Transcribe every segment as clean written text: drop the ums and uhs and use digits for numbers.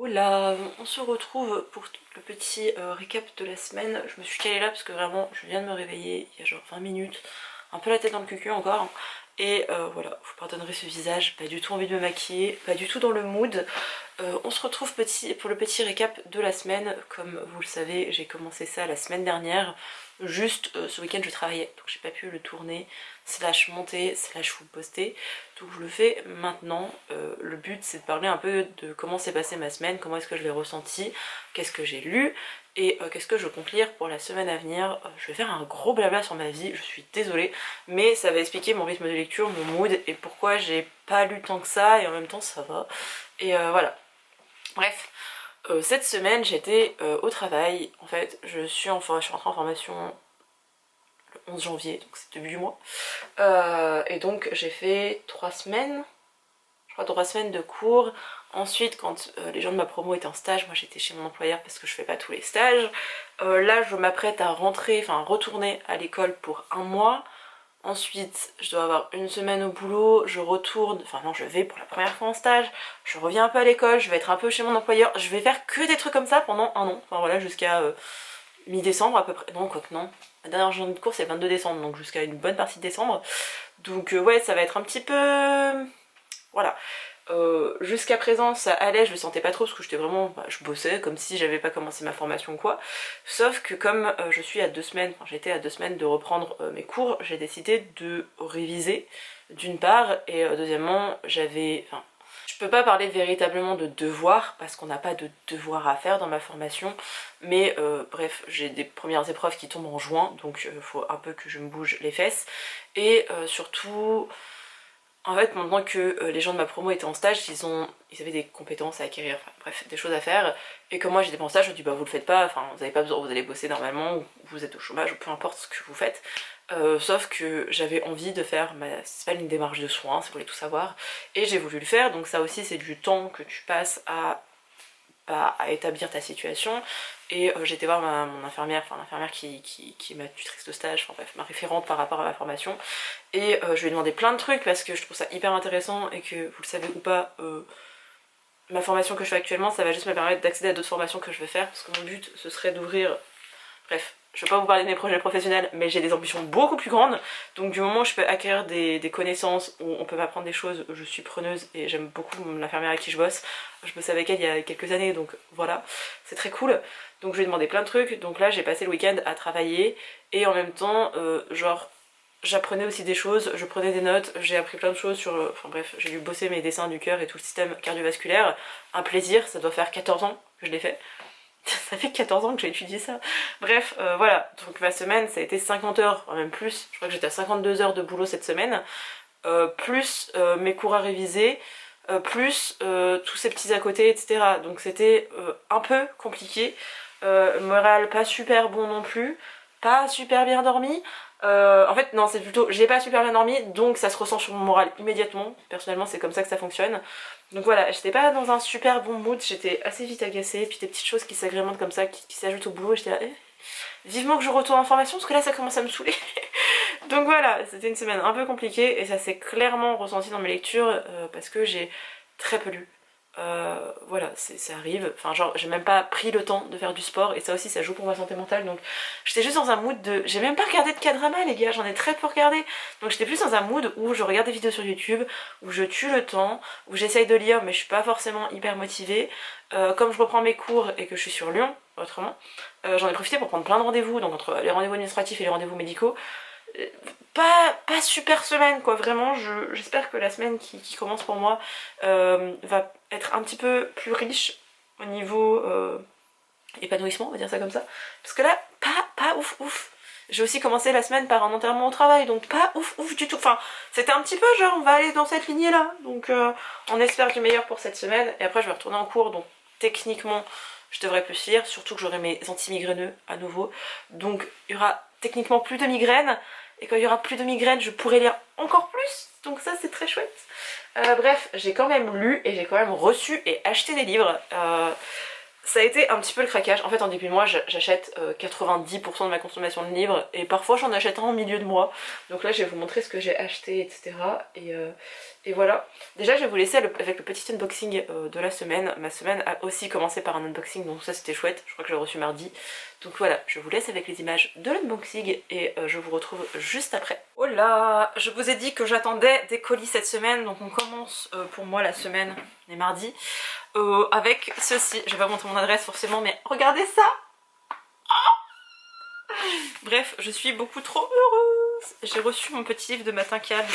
Oula, on se retrouve pour le petit récap de la semaine. Je me suis calée là parce que vraiment je viens de me réveiller il y a genre 20 minutes, un peu la tête dans le cul encore. Et voilà, vous pardonnerez ce visage, pas du tout envie de me maquiller, pas du tout dans le mood. On se retrouve pour le petit récap de la semaine. Comme vous le savez, j'ai commencé ça la semaine dernière. Juste ce week-end je travaillais, donc j'ai pas pu le tourner, slash monter, slash vous poster. Donc je le fais maintenant. Le but c'est de parler un peu de comment s'est passée ma semaine, comment est-ce que je l'ai ressenti, qu'est-ce que j'ai lu et qu'est-ce que je compte lire pour la semaine à venir. Je vais faire un gros blabla sur ma vie, je suis désolée, mais ça va expliquer mon rythme de lecture, mon mood et pourquoi j'ai pas lu tant que ça et en même temps ça va. Et voilà. Bref. Cette semaine j'étais au travail, en fait je suis rentrée en formation le 11 janvier, donc c'est début du mois, et donc j'ai fait 3 semaines, je crois 3 semaines de cours. Ensuite quand les gens de ma promo étaient en stage, moi j'étais chez mon employeur parce que je fais pas tous les stages. Là je m'apprête à retourner à l'école pour un mois. Ensuite, je dois avoir une semaine au boulot, je retourne, enfin non, je vais pour la première fois en stage, je reviens un peu à l'école, je vais être un peu chez mon employeur, je vais faire que des trucs comme ça pendant un an, enfin voilà, jusqu'à mi-décembre à peu près, non, quoique non, la dernière journée de cours c'est le 22 décembre, donc jusqu'à une bonne partie de décembre, donc ouais, ça va être un petit peu... voilà. Jusqu'à présent ça allait, je le sentais pas trop parce que j'étais vraiment, je bossais comme si j'avais pas commencé ma formation ou quoi, sauf que comme je suis à 2 semaines, j'étais à 2 semaines de reprendre mes cours, j'ai décidé de réviser d'une part, et deuxièmement j'avais, je peux pas parler véritablement de devoir parce qu'on n'a pas de devoir à faire dans ma formation, mais bref, j'ai des premières épreuves qui tombent en juin, donc faut un peu que je me bouge les fesses, et surtout... En fait, maintenant que les gens de ma promo étaient en stage, ils avaient des compétences à acquérir, enfin bref, des choses à faire, et que moi j'étais pas en stage, je me dis bah vous le faites pas, enfin vous avez pas besoin, vous allez bosser normalement, ou vous êtes au chômage, ou peu importe ce que vous faites. Sauf que j'avais envie de faire, c'est pas une démarche de soins, si vous voulez tout savoir, et j'ai voulu le faire, donc ça aussi c'est du temps que tu passes à établir ta situation. Et j'étais voir mon infirmière, l'infirmière qui est ma tutrice de stage, enfin bref, ma référente par rapport à ma formation, et je lui ai demandé plein de trucs parce que je trouve ça hyper intéressant, et que vous le savez ou pas, ma formation que je fais actuellement ça va juste me permettre d'accéder à d'autres formations que je veux faire, parce que mon but ce serait d'ouvrir, bref, je vais pas vous parler de mes projets professionnels, mais j'ai des ambitions beaucoup plus grandes, donc du moment où je peux acquérir des connaissances, où on peut m'apprendre des choses, je suis preneuse, et j'aime beaucoup l'infirmière avec qui je bosse, je bossais avec elle il y a quelques années, donc voilà, c'est très cool. Donc je lui ai demandé plein de trucs, donc là j'ai passé le week-end à travailler, et en même temps, genre, j'apprenais aussi des choses, je prenais des notes, j'ai appris plein de choses sur... enfin bref, j'ai dû bosser mes dessins du cœur et tout le système cardiovasculaire, un plaisir, ça doit faire 14 ans que je l'ai fait. Ça fait 14 ans que j'ai étudié ça. Bref, voilà, donc ma semaine ça a été 50 heures, même plus, je crois que j'étais à 52 heures de boulot cette semaine, plus mes cours à réviser, plus tous ces petits à côté, etc. Donc c'était un peu compliqué, moral pas super bon non plus, pas super bien dormi. En fait non, c'est plutôt j'ai pas super bien dormi, donc ça se ressent sur mon moral immédiatement, personnellement c'est comme ça que ça fonctionne. Donc voilà, j'étais pas dans un super bon mood, j'étais assez vite agacée, puis des petites choses qui s'agrémentent comme ça, qui s'ajoutent au boulot, et j'étais là, vivement que je retourne en formation, parce que là ça commence à me saouler. Donc voilà, c'était une semaine un peu compliquée, et ça s'est clairement ressenti dans mes lectures, parce que j'ai très peu lu. Voilà, ça arrive, enfin genre j'ai même pas pris le temps de faire du sport, et ça aussi ça joue pour ma santé mentale, donc j'étais juste dans un mood de... J'ai même pas regardé de K-drama les gars, j'en ai très peu regardé, donc j'étais plus dans un mood où je regarde des vidéos sur YouTube, où je tue le temps, où j'essaye de lire mais je suis pas forcément hyper motivée. Comme je reprends mes cours et que je suis sur Lyon, autrement, j'en ai profité pour prendre plein de rendez-vous, donc entre les rendez-vous administratifs et les rendez-vous médicaux. Pas super semaine quoi, vraiment j'espère que la semaine qui commence pour moi va être un petit peu plus riche au niveau épanouissement, on va dire ça comme ça, parce que là pas ouf. J'ai aussi commencé la semaine par un enterrement au travail, donc pas ouf du tout, enfin c'était un petit peu genre on va aller dans cette lignée là, donc on espère du meilleur pour cette semaine, et après je vais retourner en cours, donc techniquement je devrais plus lire, surtout que j'aurai mes anti-migraineux à nouveau, donc il y aura techniquement plus de migraines, et quand il y aura plus de migraines je pourrai lire encore plus, donc ça c'est très chouette. Bref, j'ai quand même lu et j'ai quand même reçu et acheté des livres, ça a été un petit peu le craquage. En fait, en début de mois, j'achète 90% de ma consommation de livres et parfois j'en achète un au milieu de mois. Donc là, je vais vous montrer ce que j'ai acheté, etc. Et voilà. Déjà, je vais vous laisser avec le petit unboxing de la semaine. Ma semaine a aussi commencé par un unboxing, donc ça c'était chouette. Je crois que je l'ai reçu mardi. Donc voilà, je vous laisse avec les images de l'unboxing et je vous retrouve juste après. Oh là, je vous ai dit que j'attendais des colis cette semaine, donc on commence pour moi la semaine, on est mardi. Avec ceci, je vais pas montrer mon adresse forcément, mais regardez ça. Bref, je suis beaucoup trop heureuse. J'ai reçu mon petit livre de Matin Calme.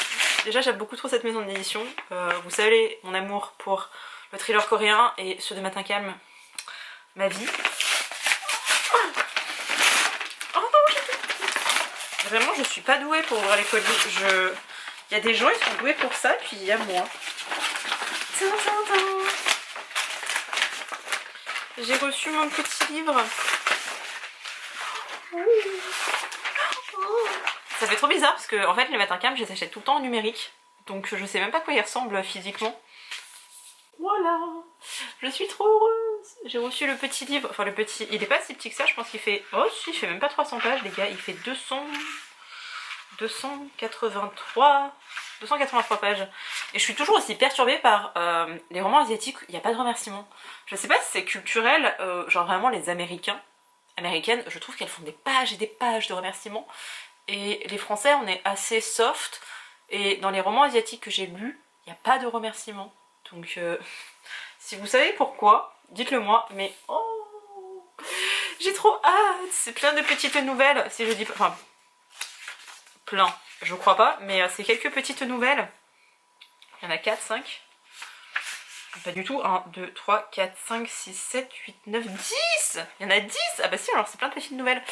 Déjà, j'aime beaucoup trop cette maison d'édition. Vous savez mon amour pour le thriller coréen et ceux de Matin Calme, ma vie. Oh non, vraiment, je suis pas douée pour ouvrir les colis. Il y a des gens, ils sont doués pour ça, puis il y a moi. J'ai reçu mon petit livre. Ça fait trop bizarre parce que en fait les Matin Calme je les achète tout le temps en numérique. Donc je sais même pas à quoi ils ressemblent physiquement. Voilà, je suis trop heureuse. J'ai reçu le petit livre, enfin le petit, il est pas si petit que ça, je pense qu'il fait, oh si, il fait même pas 300 pages les gars, il fait 283 pages. Et je suis toujours aussi perturbée par les romans asiatiques, il n'y a pas de remerciements. Je sais pas si c'est culturel, genre vraiment les américaines, je trouve qu'elles font des pages et des pages de remerciements. Et les Français, on est assez soft. Et dans les romans asiatiques que j'ai lus, il n'y a pas de remerciements. Donc, si vous savez pourquoi, dites-le moi. Mais oh, j'ai trop hâte. C'est plein de petites nouvelles. Si je dis, enfin, plein, je crois pas. Mais c'est quelques petites nouvelles. Il y en a 4, 5. Pas du tout. 1, 2, 3, 4, 5, 6, 7, 8, 9, 10. Il y en a 10. Ah bah si, alors c'est plein de petites nouvelles.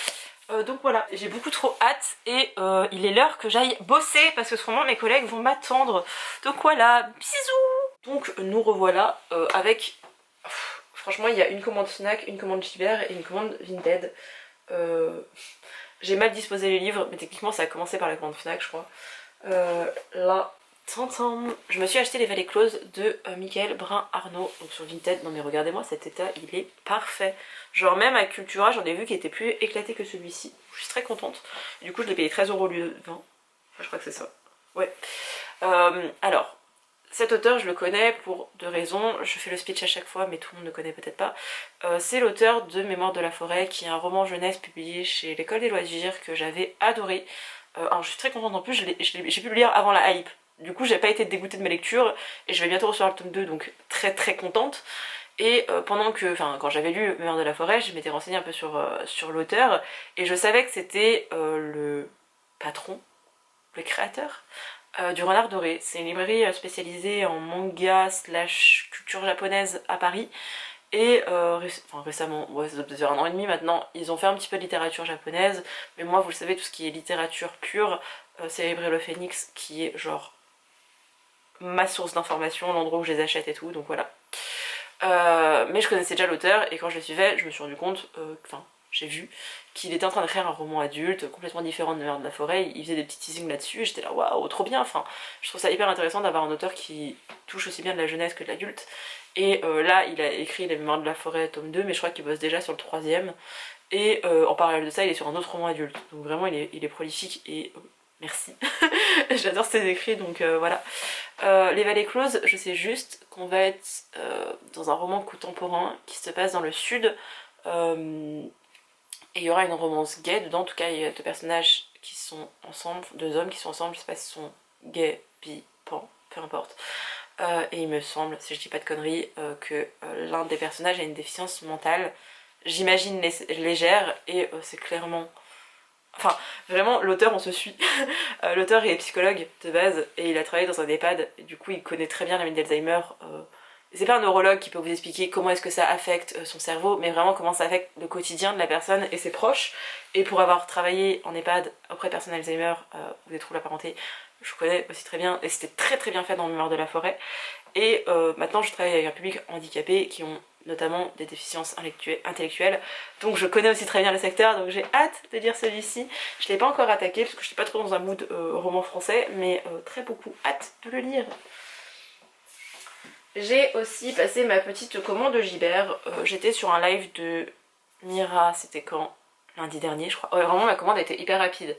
Donc voilà, j'ai beaucoup trop hâte et il est l'heure que j'aille bosser parce que sûrement mes collègues vont m'attendre. Donc voilà, bisous. Donc nous revoilà avec... franchement, il y a une commande Fnac, une commande Gibert et une commande Vinted. J'ai mal disposé les livres, mais techniquement ça a commencé par la commande Fnac, je crois. Là, je me suis acheté les Vallées Closes de Michael Brun-Arnaud, donc sur Vinted. Non mais regardez-moi cet état, il est parfait. Genre même à Cultura, j'en ai vu qui était plus éclaté que celui-ci. Je suis très contente. Du coup je l'ai payé 13 € au lieu de 20. Enfin, je crois que c'est ça. Ouais. Alors, cet auteur je le connais pour deux raisons. Je fais le speech à chaque fois mais tout le monde ne connaît peut-être pas. C'est l'auteur de Mémoire de la forêt, qui est un roman jeunesse publié chez l'École des loisirs que j'avais adoré. Alors je suis très contente, en plus j'ai pu le lire avant la hype. Du coup j'ai pas été dégoûtée de ma lecture et je vais bientôt recevoir le tome 2, donc très très contente. Et quand j'avais lu Mémoire de la forêt, je m'étais renseignée un peu sur l'auteur et je savais que c'était le patron, le créateur du Renard Doré. C'est une librairie spécialisée en manga / culture japonaise à Paris. Et récemment, ouais, ça doit peut-être faire 1 an et demi maintenant, ils ont fait un petit peu de littérature japonaise, mais moi vous le savez, tout ce qui est littérature pure, c'est la librairie Le Phénix qui est genre ma source d'information, l'endroit où je les achète et tout, donc voilà. Mais je connaissais déjà l'auteur et quand je le suivais, je me suis rendu compte, j'ai vu qu'il était en train d'écrire un roman adulte complètement différent de Mémoire de la forêt. Il faisait des petits teasings là-dessus et j'étais là waouh, trop bien. Enfin, je trouve ça hyper intéressant d'avoir un auteur qui touche aussi bien de la jeunesse que de l'adulte. Et là il a écrit Les Mémoires de la forêt tome 2, mais je crois qu'il bosse déjà sur le 3e. Et en parallèle de ça il est sur un autre roman adulte, donc vraiment il est prolifique et merci. J'adore ses écrits, donc voilà. Les Vallées Closes, je sais juste qu'on va être dans un roman contemporain qui se passe dans le sud, et il y aura une romance gay dedans. En tout cas il y a deux personnages qui sont ensemble, deux hommes qui sont ensemble, je sais pas s'ils sont gays, bi, pan, peu importe. Et il me semble, si je dis pas de conneries, que l'un des personnages a une déficience mentale, j'imagine légère, et c'est clairement... Enfin, vraiment, l'auteur, on se suit. L'auteur est psychologue de base, et il a travaillé dans un EHPAD, et du coup il connaît très bien la maladie d'Alzheimer. C'est pas un neurologue qui peut vous expliquer comment est-ce que ça affecte son cerveau, mais vraiment comment ça affecte le quotidien de la personne et ses proches. Et pour avoir travaillé en EHPAD auprès de personnes Alzheimer ou des troubles apparentés, je connais aussi très bien, et c'était très très bien fait dans Mémoire de la forêt. Et maintenant je travaille avec un public handicapé qui ont notamment des déficiences intellectuelles, donc je connais aussi très bien le secteur, donc j'ai hâte de lire celui-ci. Je l'ai pas encore attaqué parce que je suis pas trop dans un mood roman français, mais très beaucoup hâte de le lire. J'ai aussi passé ma petite commande de Gibert. J'étais sur un live de Mira, c'était quand? Lundi dernier je crois. Ouais, vraiment la commande a été hyper rapide.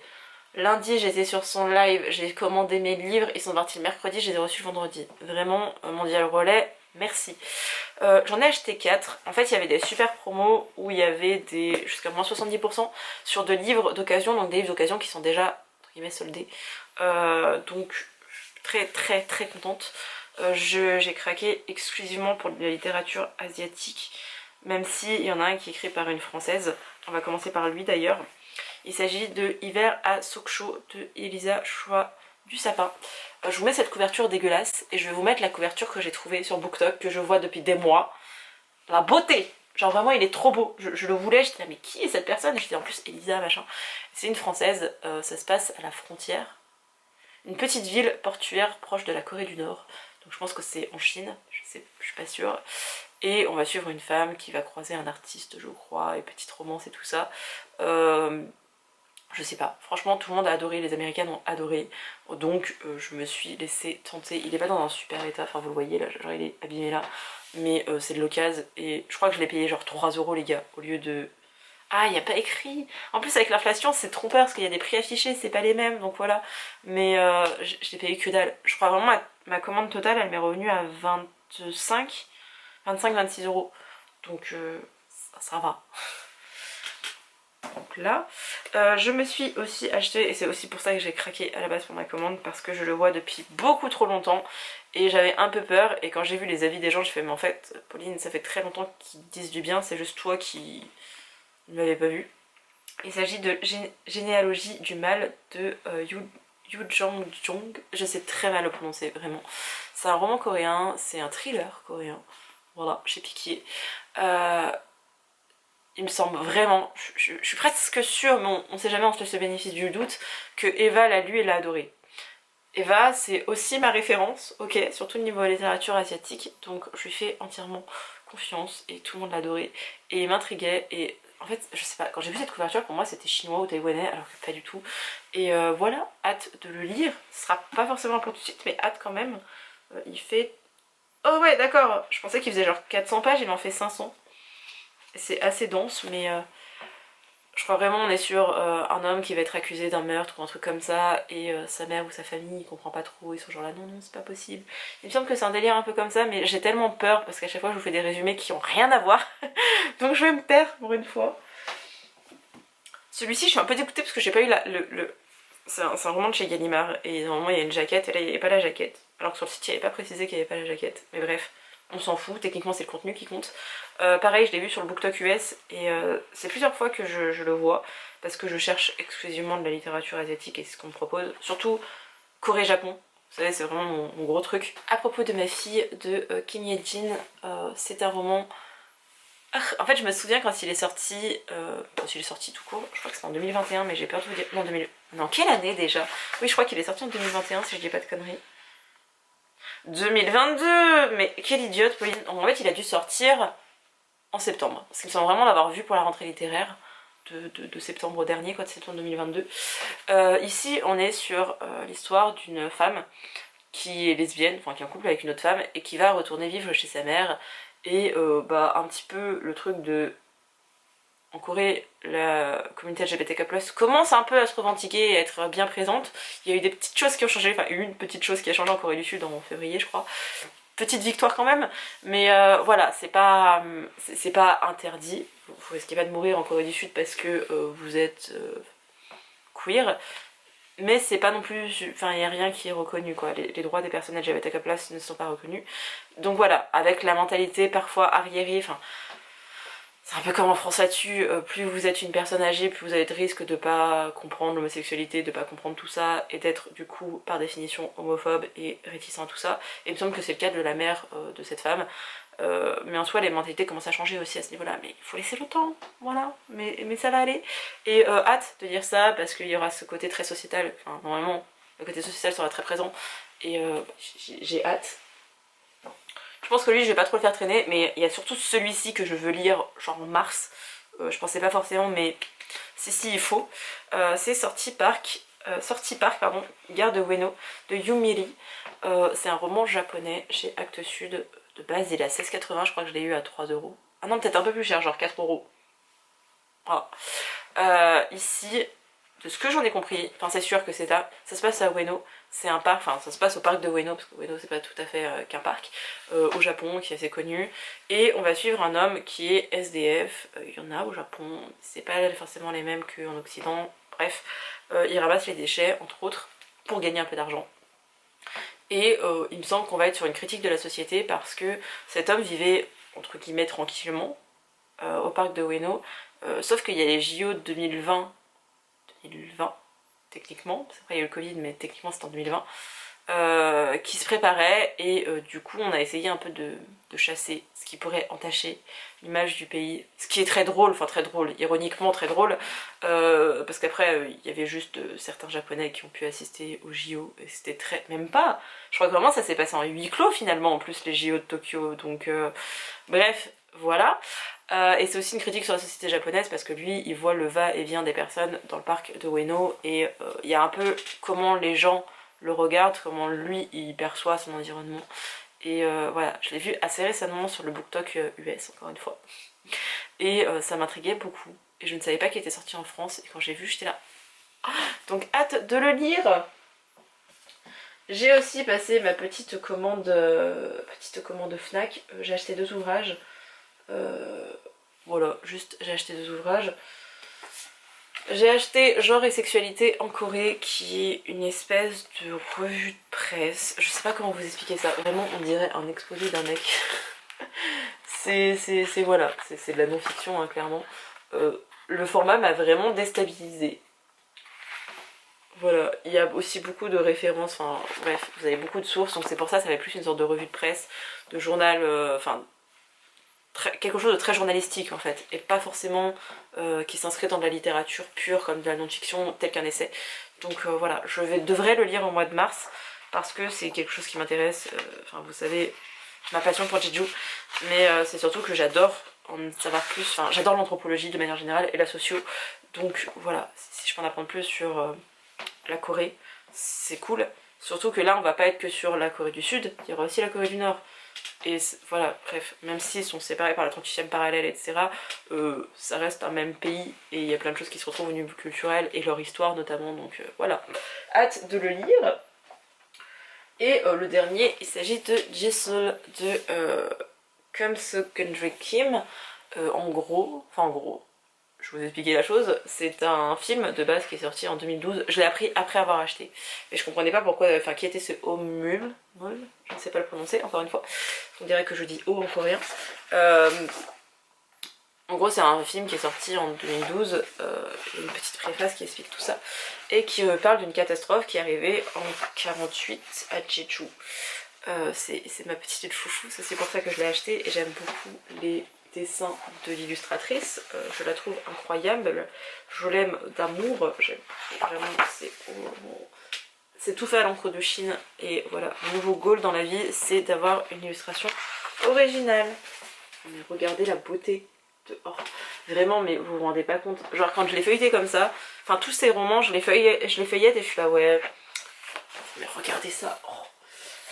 Lundi j'étais sur son live, j'ai commandé mes livres, ils sont partis le mercredi, je les ai reçus le vendredi. Vraiment, Mondial Relais, merci. J'en ai acheté 4. En fait il y avait des super promos où il y avait des jusqu'à moins 70% sur de livres d'occasion, donc des livres d'occasion qui sont déjà entre guillemets soldés. Donc très très très contente. J'ai craqué exclusivement pour de la littérature asiatique, même s'il y en a un qui est écrit par une française. On va commencer par lui d'ailleurs. Il s'agit de Hiver à Sokcho de Elisa Choi du Sapin. Je vous mets cette couverture dégueulasse et je vais vous mettre la couverture que j'ai trouvée sur BookTok, que je vois depuis des mois. La beauté! Genre vraiment il est trop beau. Je le voulais, j'étais là mais qui est cette personne? J'étais en plus Elisa machin. C'est une française, ça se passe à la frontière. Une petite ville portuaire proche de la Corée du Nord. Donc je pense que c'est en Chine, je suis pas sûre. Et on va suivre une femme qui va croiser un artiste, je crois, et petite romance et tout ça. Je sais pas, franchement tout le monde a adoré, les Américaines ont adoré. Donc je me suis laissée tenter. Il est pas dans un super état, enfin vous le voyez là, genre il est abîmé là. Mais c'est de l'occasion et je crois que je l'ai payé genre 3 € les gars, au lieu de... Ah, il n'y a pas écrit. En plus, avec l'inflation, c'est trompeur parce qu'il y a des prix affichés, c'est pas les mêmes, donc voilà. Mais je l'ai payé que dalle. Je crois vraiment ma commande totale, elle m'est revenue à 25-26 €. Donc ça va. Donc là, je me suis aussi acheté, et c'est aussi pour ça que j'ai craqué à la base pour ma commande, parce que je le vois depuis beaucoup trop longtemps, et j'avais un peu peur, et quand j'ai vu les avis des gens, je fais mais en fait, Pauline, ça fait très longtemps qu'ils disent du bien, c'est juste toi qui ne l'avais pas vu. Il s'agit de Généalogie du mal de Yu Jong. Je sais très mal le prononcer, vraiment. C'est un roman coréen, c'est un thriller coréen. Voilà, j'ai piqué. Il me semble vraiment, je suis presque sûre, mais on sait jamais, on se laisse le bénéfice du doute, que Eva l'a lu et l'a adoré. Eva, c'est aussi ma référence, ok, surtout au niveau littérature asiatique, donc je lui fais entièrement confiance et tout le monde l'adorait et il m'intriguait et en fait, je sais pas, quand j'ai vu cette couverture, pour moi c'était chinois ou taïwanais, alors que pas du tout. Et voilà, hâte de le lire, ce sera pas forcément pour tout de suite, mais hâte quand même. Il fait... Oh ouais, d'accord, je pensais qu'il faisait genre 400 pages, il en fait 500. C'est assez dense, mais... je crois vraiment on est sur un homme qui va être accusé d'un meurtre ou un truc comme ça et sa mère ou sa famille il comprend pas trop, ils sont genre là non c'est pas possible. Il me semble que c'est un délire un peu comme ça mais j'ai tellement peur parce qu'à chaque fois je vous fais des résumés qui ont rien à voir donc je vais me taire pour une fois. Celui-ci je suis un peu dégoûtée parce que j'ai pas eu c'est un roman de chez Gallimard et normalement il y a une jaquette et là il n'y avait pas la jaquette alors que sur le site il n'y avait pas précisé qu'il n'y avait pas la jaquette mais bref. On s'en fout, techniquement c'est le contenu qui compte. Pareil, je l'ai vu sur le BookTok US et c'est plusieurs fois que je le vois parce que je cherche exclusivement de la littérature asiatique et c'est ce qu'on me propose. Surtout Corée-Japon, vous savez c'est vraiment mon gros truc. À propos de ma fille de Kim Ye-jin, c'est un roman... En fait je me souviens quand il est sorti, quand il est sorti tout court, je crois que c'est en 2021 mais j'ai peur de vous dire... Non, non, quelle année déjà? Oui je crois qu'il est sorti en 2021 si je dis pas de conneries. 2022! Mais quelle idiote, Pauline. En fait, il a dû sortir en septembre. Parce qu'il me semble vraiment l'avoir vu pour la rentrée littéraire de septembre dernier, quoi, de septembre 2022. Ici, on est sur l'histoire d'une femme qui est lesbienne, enfin qui est en couple avec une autre femme, et qui va retourner vivre chez sa mère. Et bah, un petit peu le truc de... En Corée, la communauté LGBTQ+, commence un peu à se revendiquer et à être bien présente. Il y a eu des petites choses qui ont changé, enfin une petite chose qui a changé en Corée du Sud en février je crois. Petite victoire quand même, mais voilà, c'est pas interdit. Vous risquez pas de mourir en Corée du Sud parce que vous êtes queer, mais c'est pas non plus... Enfin, il n'y a rien qui est reconnu, quoi. Les droits des personnes LGBTQ+, ne sont pas reconnus. Donc voilà, avec la mentalité parfois arriérée, enfin... C'est un peu comme en France là-dessus, plus vous êtes une personne âgée, plus vous avez de risques de pas comprendre l'homosexualité, de pas comprendre tout ça, et d'être du coup par définition homophobe et réticent à tout ça. Et il me semble que c'est le cas de la mère de cette femme. Mais en soi les mentalités commencent à changer aussi à ce niveau-là, mais il faut laisser le temps, voilà, mais ça va aller. Et hâte de dire ça parce qu'il y aura ce côté très sociétal, enfin normalement le côté sociétal sera très présent, et j'ai hâte. Je pense que lui je vais pas trop le faire traîner, mais il y a surtout celui-ci que je veux lire genre en mars. Je pensais pas forcément mais si il faut. C'est Sortie Park, Gare de Ueno de Yumiri. C'est un roman japonais chez Actes Sud, de base il est à 16,80, je crois que je l'ai eu à 3€. Ah non, peut-être un peu plus cher, genre 4€. Voilà. Ici, de ce que j'en ai compris, enfin c'est sûr que ça se passe à Ueno, c'est un parc, enfin ça se passe au parc de Ueno, parce que Ueno c'est pas tout à fait qu'un parc, au Japon, qui est assez connu, et on va suivre un homme qui est SDF, il y en a au Japon, c'est pas forcément les mêmes qu'en Occident, bref, il ramasse les déchets, entre autres, pour gagner un peu d'argent. Et il me semble qu'on va être sur une critique de la société, parce que cet homme vivait, entre guillemets, tranquillement, au parc de Ueno, sauf qu'il y a les JO de 2020, techniquement, parce qu'après il y a eu le Covid, mais techniquement c'était en 2020, qui se préparait, et du coup on a essayé un peu de chasser ce qui pourrait entacher l'image du pays, ce qui est très drôle, enfin très drôle, ironiquement très drôle, parce qu'après il y avait juste certains japonais qui ont pu assister aux JO, et c'était très... même pas, je crois que vraiment ça s'est passé en huis clos finalement, en plus les JO de Tokyo, donc bref, voilà. Et c'est aussi une critique sur la société japonaise, parce que lui il voit le va-et-vient des personnes dans le parc de Ueno, et il y a un peu comment les gens le regardent, comment lui il perçoit son environnement. Et voilà, je l'ai vu assez récemment sur le BookTok US, encore une fois. Et ça m'intriguait beaucoup. Et je ne savais pas qu'il était sorti en France, et quand j'ai vu, j'étais là. Donc hâte de le lire. J'ai aussi passé ma petite commande Fnac. J'ai acheté 2 ouvrages. Voilà, juste j'ai acheté 2 ouvrages. J'ai acheté Genre et sexualité en Corée, qui est une espèce de revue de presse. Je sais pas comment vous expliquer ça, vraiment on dirait un exposé d'un mec. Voilà, c'est de la non-fiction hein, clairement. Le format m'a vraiment déstabilisée. Voilà, il y a aussi beaucoup de références, enfin bref, vous avez beaucoup de sources, donc c'est pour ça ça va être plus une sorte de revue de presse, de journal, enfin quelque chose de très journalistique en fait, et pas forcément qui s'inscrit dans de la littérature pure comme de la non-fiction tel qu'un essai. Donc voilà, devrais le lire au mois de mars, parce que c'est quelque chose qui m'intéresse, enfin vous savez, ma passion pour Jeju, mais c'est surtout que j'adore en savoir plus, enfin j'adore l'anthropologie de manière générale et la socio, donc voilà, si je peux en apprendre plus sur la Corée, c'est cool, surtout que là on va pas être que sur la Corée du Sud, il y aura aussi la Corée du Nord. Et voilà, bref, même s'ils sont séparés par la 38e parallèle, etc., ça reste un même pays, et il y a plein de choses qui se retrouvent au niveau culturel, et leur histoire notamment, donc voilà. Hâte de le lire. Et le dernier, il s'agit de Jisoo de Come So Kendrick Kim. En gros, je vais vous expliquer la chose, c'est un film de base qui est sorti en 2012, je l'ai appris après avoir acheté, mais je comprenais pas pourquoi, enfin qui était ce Omul, je ne sais pas le prononcer, encore une fois, on dirait que je dis O en coréen. En gros c'est un film qui est sorti en 2012, une petite préface qui explique tout ça, et qui parle d'une catastrophe qui est arrivée en 48 à Jeju. C'est ma petite chouchou, c'est pour ça que je l'ai acheté, et j'aime beaucoup les dessins de l'illustratrice, je la trouve incroyable, je l'aime d'amour, vraiment, c'est tout fait à l'encre de Chine, et voilà, mon nouveau goal dans la vie, c'est d'avoir une illustration originale. Mais regardez la beauté dehors, vraiment, mais vous vous rendez pas compte, genre quand je l'ai feuilleté comme ça, enfin tous ces romans, je les feuillette et je suis là, ouais, mais regardez ça, oh.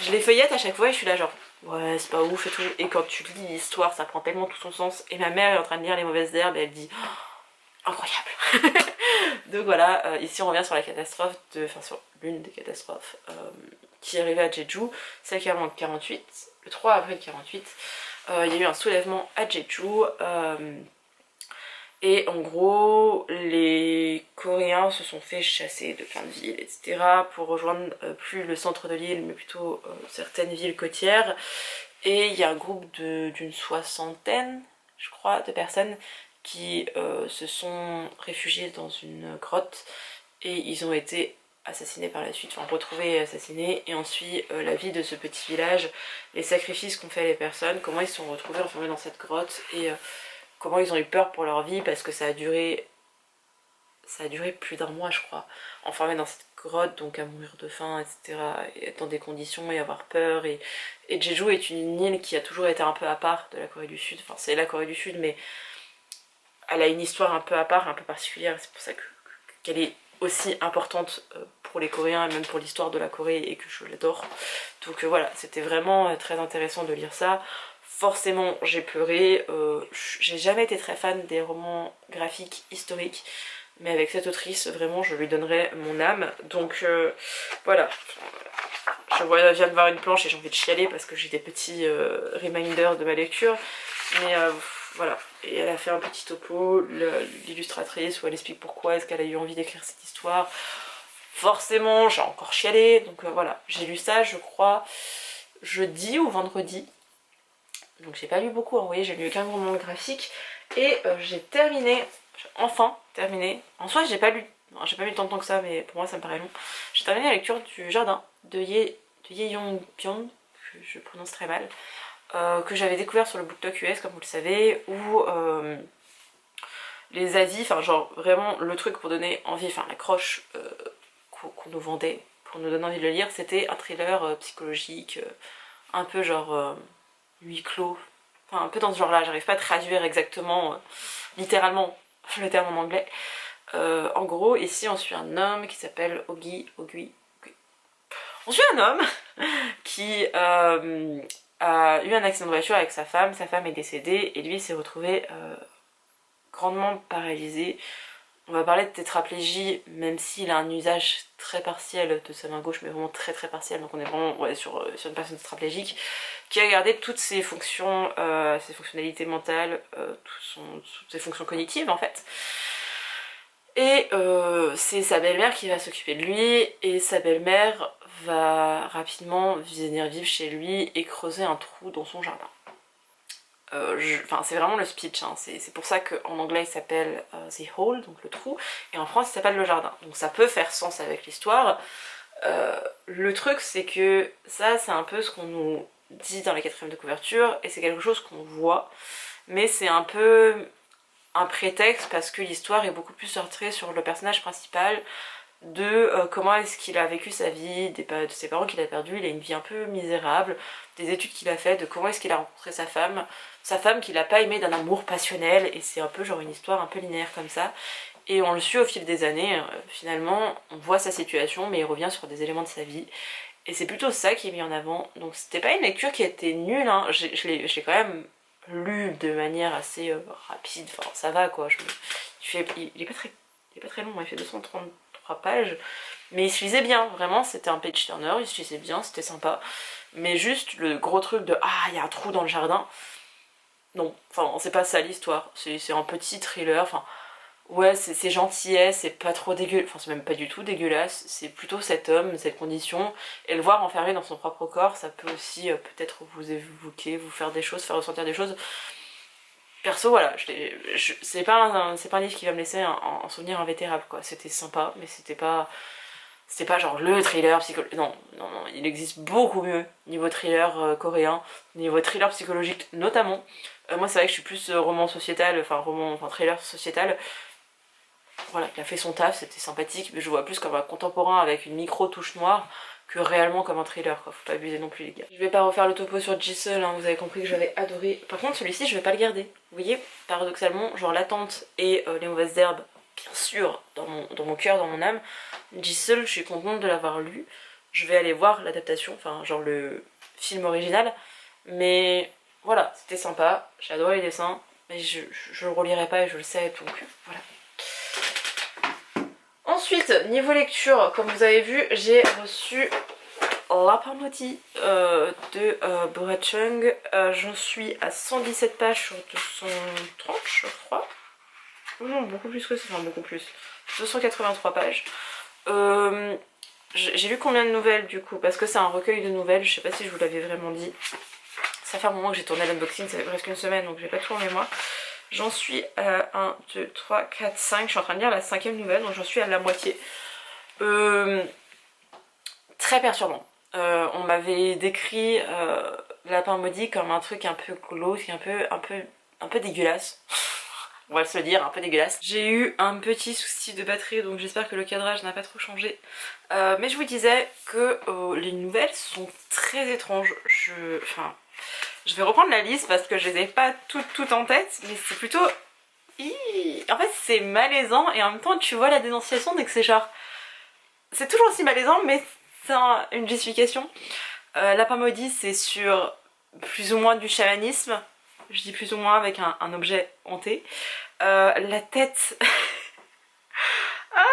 Je les feuillette à chaque fois et je suis là genre ouais c'est pas ouf et tout, et quand tu lis l'histoire ça prend tellement tout son sens, et ma mère est en train de lire Les Mauvaises Herbes et elle dit oh, incroyable. Donc voilà, ici on revient sur la catastrophe, enfin sur l'une des catastrophes qui est arrivée à Jeju, celle qui est en 48, le 3 avril 48, il y a eu un soulèvement à Jeju, et en gros, les Coréens se sont fait chasser de plein de villes, etc. pour rejoindre plus le centre de l'île, mais plutôt certaines villes côtières. Et il y a un groupe d'une soixantaine, je crois, de personnes qui se sont réfugiées dans une grotte, et ils ont été assassinés par la suite, enfin retrouvés et assassinés, et ensuite la vie de ce petit village, les sacrifices qu'ont fait les personnes, comment ils se sont retrouvés enfermés dans cette grotte, et comment ils ont eu peur pour leur vie, parce que ça a duré plus d'1 mois je crois, enfermés dans cette grotte, donc à mourir de faim, etc. et être dans des conditions et avoir peur, et Jeju est une île qui a toujours été un peu à part de la Corée du Sud, enfin c'est la Corée du Sud mais elle a une histoire un peu à part, un peu particulière, c'est pour ça qu'elle est aussi importante pour les Coréens et même pour l'histoire de la Corée et que je l'adore. Donc voilà, c'était vraiment très intéressant de lire ça. Forcément j'ai pleuré, j'ai jamais été très fan des romans graphiques historiques, mais avec cette autrice vraiment je lui donnerais mon âme. Donc voilà, viens de voir une planche et j'ai envie de chialer parce que j'ai des petits reminders de ma lecture, mais voilà. Et elle a fait un petit topo, l'illustratrice, où elle explique pourquoi est-ce qu'elle a eu envie d'écrire cette histoire. Forcément j'ai encore chialé, donc voilà, j'ai lu ça je crois jeudi ou vendredi, donc j'ai pas lu beaucoup, hein, vous voyez, j'ai lu qu'un roman graphique, et j'ai terminé, enfin terminé, en soi j'ai pas lu tant de temps que ça, mais pour moi ça me paraît long, j'ai terminé la lecture du Jardin de Ye Yong-byung, que je prononce très mal, que j'avais découvert sur le BookTok US comme vous le savez, où les avis, enfin genre vraiment le truc pour donner envie, enfin l'accroche qu'on nous vendait, pour nous donner envie de le lire, c'était un thriller psychologique, un peu genre huis clos, enfin un peu dans ce genre là, j'arrive pas à traduire exactement, littéralement, le terme en anglais. En gros, ici on suit un homme qui s'appelle Ogui. On suit un homme qui a eu un accident de voiture avec sa femme est décédée et lui s'est retrouvé grandement paralysé. On va parler de tétraplégie, même s'il a un usage très partiel de sa main gauche, mais vraiment très très partiel, donc on est vraiment sur une personne tétraplégique, qui a gardé toutes ses fonctions, ses fonctionnalités mentales, toutes ses fonctions cognitives en fait. Et c'est sa belle-mère qui va s'occuper de lui, et sa belle-mère va rapidement venir vivre chez lui et creuser un trou dans son jardin. Enfin c'est vraiment le speech, hein. C'est pour ça qu'en anglais il s'appelle The Hole, donc le trou, et en France il s'appelle le jardin. Donc ça peut faire sens avec l'histoire. Le truc c'est que ça c'est un peu ce qu'on nous dit dans les quatrièmes de couverture, et c'est quelque chose qu'on voit, mais c'est un peu un prétexte parce que l'histoire est beaucoup plus centrée sur le personnage principal, de comment est-ce qu'il a vécu sa vie, de ses parents qu'il a perdus, il a une vie un peu misérable, des études qu'il a fait, de comment est-ce qu'il a rencontré sa femme qu'il a pas aimé d'un amour passionnel, et c'est un peu genre une histoire un peu linéaire comme ça, et on le suit au fil des années, finalement on voit sa situation mais il revient sur des éléments de sa vie, et c'est plutôt ça qui est mis en avant. Donc c'était pas une lecture qui était nulle, hein. Je l'ai quand même lu de manière assez rapide, enfin ça va quoi, il est pas très long, il fait 233 pages, mais il se lisait bien, vraiment c'était un page turner, il se lisait bien, c'était sympa, mais juste le gros truc de ah il y a un trou dans le jardin, non, enfin c'est pas ça l'histoire, c'est un petit thriller, enfin ouais c'est gentillet, c'est pas trop dégueulasse, enfin c'est même pas du tout dégueulasse, c'est plutôt cet homme, cette condition, et le voir enfermé dans son propre corps, ça peut aussi peut-être vous évoquer, vous faire des choses, faire ressentir des choses. Perso voilà, c'est pas un livre qui va me laisser un souvenir invétérable quoi, c'était sympa, mais c'était pas genre le thriller psychologique, non, il existe beaucoup mieux niveau thriller coréen, niveau thriller psychologique notamment. Moi c'est vrai que je suis plus roman sociétal, enfin thriller sociétal. Voilà, il a fait son taf, c'était sympathique, mais je vois plus comme un contemporain avec une micro touche noire que réellement comme un thriller quoi, faut pas abuser non plus les gars. Je vais pas refaire le topo sur Jisoo, hein, vous avez compris que j'avais adoré. Par contre celui-ci je vais pas le garder, vous voyez, paradoxalement, genre l'attente et les mauvaises herbes, bien sûr, dans mon cœur, dans mon âme. Jisoo, je suis contente de l'avoir lu, je vais aller voir l'adaptation, enfin genre le film original, mais voilà, c'était sympa, j'ai adoré les dessins, mais je le relirai pas et je le sais, donc voilà. Ensuite, niveau lecture, comme vous avez vu, j'ai reçu Lapin Maudit de Bora Chung. J'en suis à 117 pages sur 230, je crois. Non, beaucoup plus que ça, enfin beaucoup plus. 283 pages. J'ai lu combien de nouvelles du coup, parce que c'est un recueil de nouvelles, je sais pas si je vous l'avais vraiment dit. Ça fait un moment que j'ai tourné l'unboxing, ça fait presque une semaine, donc j'ai pas tout en mémoire. J'en suis à 1, 2, 3, 4, 5, je suis en train de lire la 5e nouvelle, donc j'en suis à la moitié. Très perturbant. On m'avait décrit Lapin Maudit comme un truc un peu glauque, un peu dégueulasse. On va se le dire, un peu dégueulasse. J'ai eu un petit souci de batterie, donc j'espère que le cadrage n'a pas trop changé. Mais je vous disais que les nouvelles sont très étranges. Je vais reprendre la liste parce que je les ai pas toutes en tête, mais c'est plutôt En fait c'est malaisant et en même temps tu vois la dénonciation donc c'est genre... C'est toujours aussi malaisant mais c'est une justification. Lapin maudit c'est sur plus ou moins du chamanisme. Je dis plus ou moins avec un objet hanté. La tête... ah,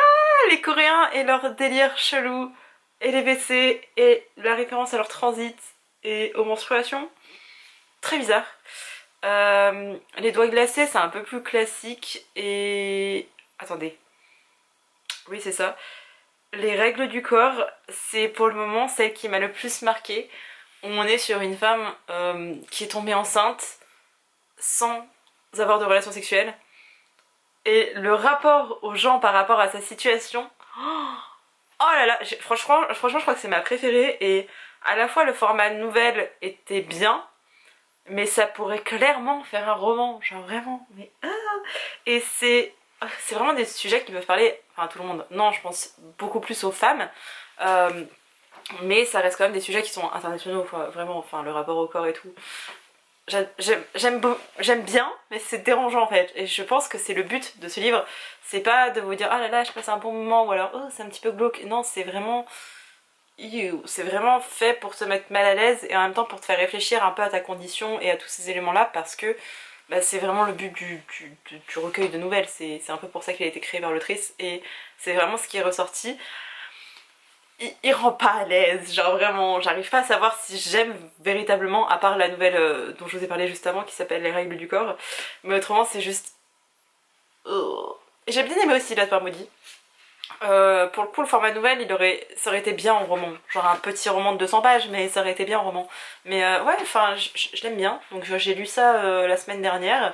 les Coréens et leur délire chelou. Et les WC et la référence à leur transit et aux menstruations. Très bizarre. Les doigts glacés c'est un peu plus classique et... Attendez. Oui c'est ça. Les règles du corps c'est pour le moment celle qui m'a le plus marquée. On est sur une femme qui est tombée enceinte sans avoir de relations sexuelles. Et le rapport aux gens par rapport à sa situation... Oh là là, franchement je crois que c'est ma préférée et à la fois le format nouvelle était bien mais ça pourrait clairement faire un roman, genre vraiment, mais et c'est vraiment des sujets qui peuvent parler, enfin à tout le monde, non je pense beaucoup plus aux femmes, mais ça reste quand même des sujets qui sont internationaux, enfin, vraiment, enfin le rapport au corps et tout. J'aime bien, mais c'est dérangeant en fait, et je pense que c'est le but de ce livre, c'est pas de vous dire ah là là je passe un bon moment ou alors oh c'est un petit peu glauque, non c'est vraiment... C'est vraiment fait pour te mettre mal à l'aise et en même temps pour te faire réfléchir un peu à ta condition et à tous ces éléments là parce que bah, c'est vraiment le but du recueil de nouvelles, c'est un peu pour ça qu'il a été créé par l'autrice et c'est vraiment ce qui est ressorti. Il rend pas à l'aise, genre vraiment, j'arrive pas à savoir si j'aime véritablement, à part la nouvelle dont je vous ai parlé juste avant qui s'appelle Les règles du corps, mais autrement c'est juste... J'ai bien aimé aussi Lapin maudit. Pour le coup le format nouvelle ça aurait été bien en roman, genre un petit roman de 200 pages mais ça aurait été bien en roman, mais ouais enfin je l'aime bien, donc j'ai lu ça la semaine dernière,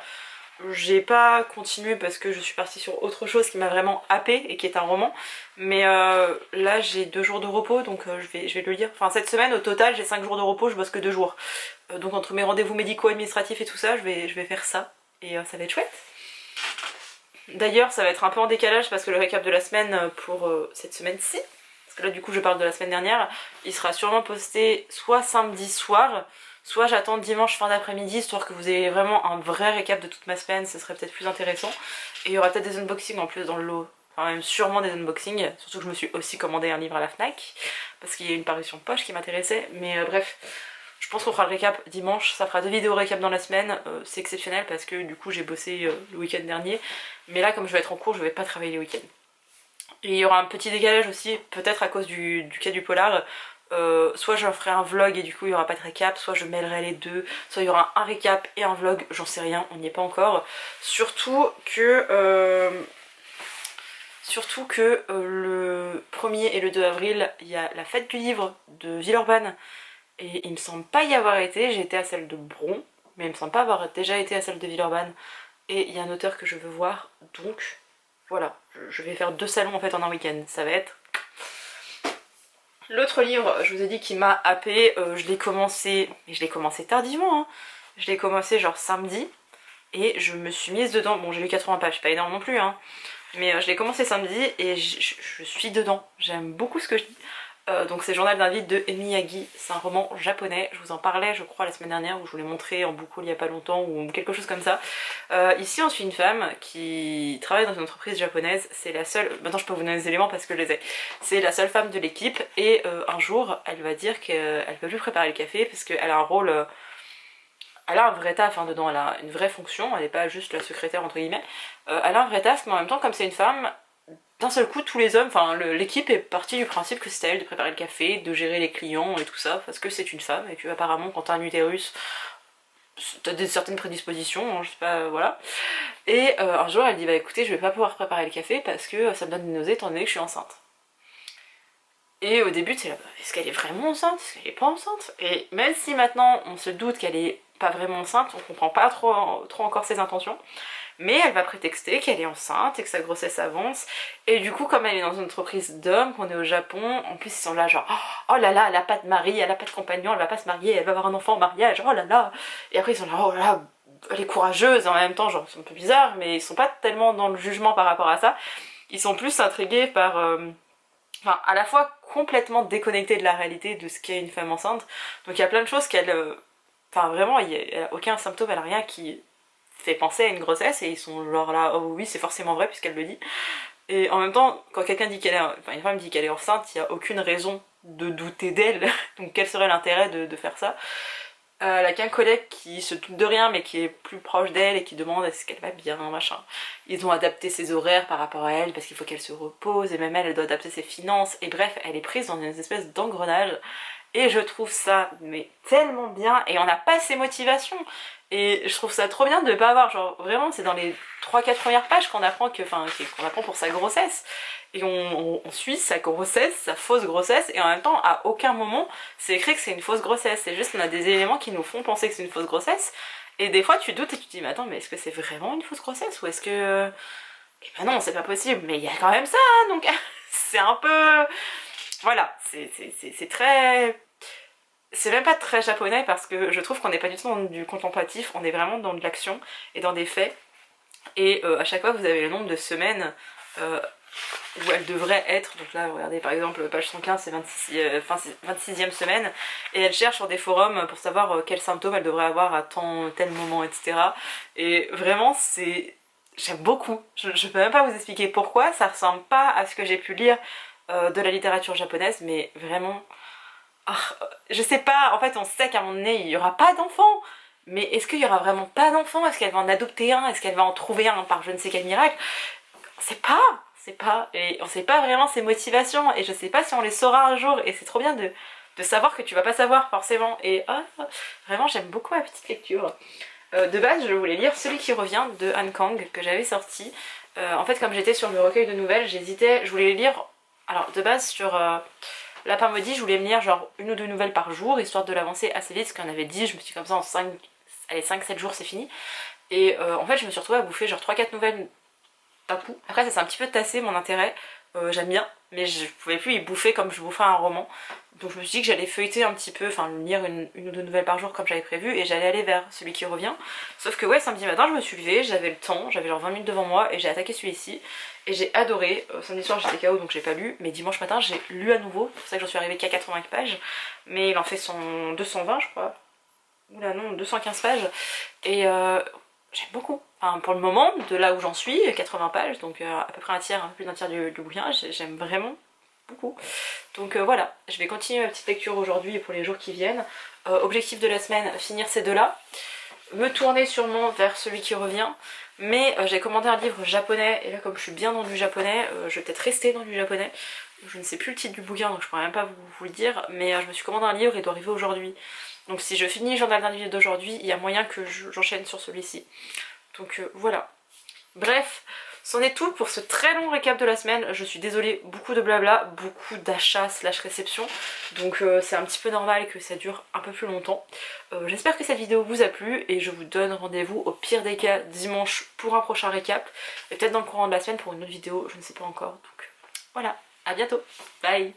j'ai pas continué parce que je suis partie sur autre chose qui m'a vraiment happée et qui est un roman, mais là j'ai 2 jours de repos donc je vais le lire, enfin cette semaine au total j'ai 5 jours de repos, je bosse que 2 jours, donc entre mes rendez-vous médicaux administratifs et tout ça je vais faire ça et ça va être chouette. D'ailleurs ça va être un peu en décalage parce que le récap de la semaine pour cette semaine-ci, parce que là du coup je parle de la semaine dernière, il sera sûrement posté soit samedi soir, soit j'attends dimanche fin d'après-midi histoire que vous ayez vraiment un vrai récap de toute ma semaine, ce serait peut-être plus intéressant. Et il y aura peut-être des unboxings en plus dans le lot, enfin même sûrement des unboxings, surtout que je me suis aussi commandé un livre à la Fnac, parce qu'il y a une parution poche qui m'intéressait, mais bref... Je pense qu'on fera le récap dimanche, ça fera 2 vidéos récap dans la semaine, c'est exceptionnel parce que du coup j'ai bossé le week-end dernier, mais là comme je vais être en cours je vais pas travailler les week-ends. Et il y aura un petit décalage aussi, peut-être à cause du quai du polar, soit je ferai un vlog et du coup il y aura pas de récap, soit je mêlerai les deux, soit il y aura un récap et un vlog, j'en sais rien, on n'y est pas encore. Surtout que le 1er et le 2 avril, il y a la fête du livre de Villeurbanne. Et il me semble pas y avoir été, j'ai été à celle de Bron, mais il me semble pas avoir déjà été à celle de Villeurbanne. Et il y a un auteur que je veux voir, donc voilà, je vais faire 2 salons en fait en un week-end, ça va être... L'autre livre, je vous ai dit qu'il m'a happé, je l'ai commencé, mais je l'ai commencé tardivement, hein. Je l'ai commencé genre samedi, et je me suis mise dedans, bon j'ai lu 80 pages, pas énorme non plus, hein. Mais je l'ai commencé samedi et je suis dedans, j'aime beaucoup ce que je lis. Donc c'est Journal d'un vide de Miyagi, c'est un roman japonais, je vous en parlais je crois la semaine dernière où je vous l'ai montré en boucle il y a pas longtemps ou quelque chose comme ça. Ici on suit une femme qui travaille dans une entreprise japonaise, c'est la seule, maintenant je peux vous donner des éléments parce que je les ai, c'est la seule femme de l'équipe et un jour elle va dire qu'elle peut plus préparer le café parce qu'elle a un rôle... Elle a un vrai taf hein, dedans, elle a une vraie fonction, elle n'est pas juste la secrétaire entre guillemets, elle a un vrai taf mais en même temps comme c'est une femme, d'un seul coup tous les hommes, enfin l'équipe est partie du principe que c'était à elle de préparer le café, de gérer les clients et tout ça, parce que c'est une femme et que apparemment quand t'as un utérus, t'as certaines prédispositions, hein, je sais pas, voilà. Et un jour elle dit bah écoutez je vais pas pouvoir préparer le café parce que ça me donne des nausées étant donné que je suis enceinte. Et au début c'est là, est-ce qu'elle est vraiment enceinte, est-ce qu'elle est pas enceinte? Et même si maintenant on se doute qu'elle est pas vraiment enceinte, on comprend pas trop encore ses intentions, mais elle va prétexter qu'elle est enceinte et que sa grossesse avance, et du coup comme elle est dans une entreprise d'hommes, qu'on est au Japon, en plus ils sont là genre oh là là, elle a pas de mari, elle a pas de compagnon, elle va pas se marier, elle va avoir un enfant au mariage, oh là là, et après ils sont là oh là là, elle est courageuse, en même temps genre c'est un peu bizarre, mais ils sont pas tellement dans le jugement par rapport à ça, ils sont plus intrigués par... Enfin, à la fois complètement déconnectée de la réalité de ce qu'est une femme enceinte, donc il y a plein de choses qu'elle... Enfin vraiment, il n'y a aucun symptôme, elle a rien qui fait penser à une grossesse et ils sont genre là, oh oui c'est forcément vrai puisqu'elle le dit. Et en même temps, quand quelqu'un dit qu'elle est, enfin une femme dit qu'elle est enceinte, il n'y a aucune raison de douter d'elle, donc quel serait l'intérêt de faire ça? Elle a qu'un collègue qui se doute de rien mais qui est plus proche d'elle et qui demande est-ce qu'elle va bien, machin. Ils ont adapté ses horaires par rapport à elle parce qu'il faut qu'elle se repose et même elle doit adapter ses finances et bref elle est prise dans une espèce d'engrenage et je trouve ça mais tellement bien et on n'a pas ses motivations et je trouve ça trop bien de pas avoir genre vraiment c'est dans les 3-4 premières pages qu'on apprend qu'on apprend pour sa grossesse et on suit sa grossesse, sa fausse grossesse et en même temps à aucun moment c'est écrit que c'est une fausse grossesse, c'est juste qu'on a des éléments qui nous font penser que c'est une fausse grossesse et des fois tu doutes et tu te dis mais attends mais est-ce que c'est vraiment une fausse grossesse ou est-ce que... Et ben non c'est pas possible mais il y a quand même ça hein, donc c'est un peu... Voilà, c'est très... C'est même pas très japonais parce que je trouve qu'on n'est pas du tout dans du contemplatif, on est vraiment dans de l'action et dans des faits. Et à chaque fois vous avez le nombre de semaines où elle devrait être, donc là regardez par exemple page 115 c'est 26e semaine, et elle cherche sur des forums pour savoir quels symptômes elle devrait avoir à tel moment etc. Et vraiment c'est... J'aime beaucoup, je peux même pas vous expliquer pourquoi, ça ressemble pas à ce que j'ai pu lire de la littérature japonaise, mais vraiment... Oh, je sais pas, en fait on sait qu'à un moment donné il y aura pas d'enfant, mais est-ce qu'il y aura vraiment pas d'enfant? Est-ce qu'elle va en adopter un? Est-ce qu'elle va en trouver un par je ne sais quel miracle? On sait pas, et on sait pas vraiment ses motivations, et je sais pas si on les saura un jour, et c'est trop bien de savoir que tu vas pas savoir forcément, et oh, vraiment j'aime beaucoup ma petite lecture. De base je voulais lire Celui qui revient de Han Kang que j'avais sorti, en fait comme j'étais sur le recueil de nouvelles j'hésitais, je voulais les lire, alors de base sur... Lapin maudit, je voulais me lire genre 1 ou 2 nouvelles par jour, histoire de l'avancer assez vite, parce qu'on avait dit, je me suis dit comme ça en 5-7 jours c'est fini. Et en fait je me suis retrouvée à bouffer genre 3-4 nouvelles d'un coup. Après ça s'est un petit peu tassé mon intérêt, j'aime bien, mais je pouvais plus y bouffer comme je bouffais un roman. Donc je me suis dit que j'allais feuilleter un petit peu, enfin lire une ou 2 nouvelles par jour comme j'avais prévu, et j'allais aller vers Celui qui revient. Sauf que ouais, samedi matin je me suis levée, j'avais le temps, j'avais genre 20 minutes devant moi, et j'ai attaqué celui-ci. Et j'ai adoré, samedi soir j'étais KO donc j'ai pas lu, mais dimanche matin j'ai lu à nouveau, c'est pour ça que j'en suis arrivée qu'à 80 pages, mais il en fait son 220 je crois, oula non, 215 pages, et j'aime beaucoup. Enfin, pour le moment, de là où j'en suis, 80 pages, donc à peu près un peu plus d'un tiers du bouquin, j'aime vraiment beaucoup. Donc voilà, je vais continuer ma petite lecture aujourd'hui et pour les jours qui viennent. Objectif de la semaine, finir ces deux-là. Me tourner sûrement vers Celui qui revient. Mais j'ai commandé un livre japonais, et là comme je suis bien dans du japonais, je vais peut-être rester dans du japonais. Je ne sais plus le titre du bouquin, donc je pourrais même pas vous le dire, mais je me suis commandé un livre et il doit arriver aujourd'hui. Donc si je finis le journal d'individu d'aujourd'hui, il y a moyen que j'enchaîne sur celui-ci. Donc voilà. Bref, c'en est tout pour ce très long récap de la semaine. Je suis désolée, beaucoup de blabla, beaucoup d'achats / réception. Donc c'est un petit peu normal que ça dure un peu plus longtemps. J'espère que cette vidéo vous a plu et je vous donne rendez-vous au pire des cas dimanche pour un prochain récap. Et peut-être dans le courant de la semaine pour une autre vidéo, je ne sais pas encore. Donc voilà, à bientôt, bye.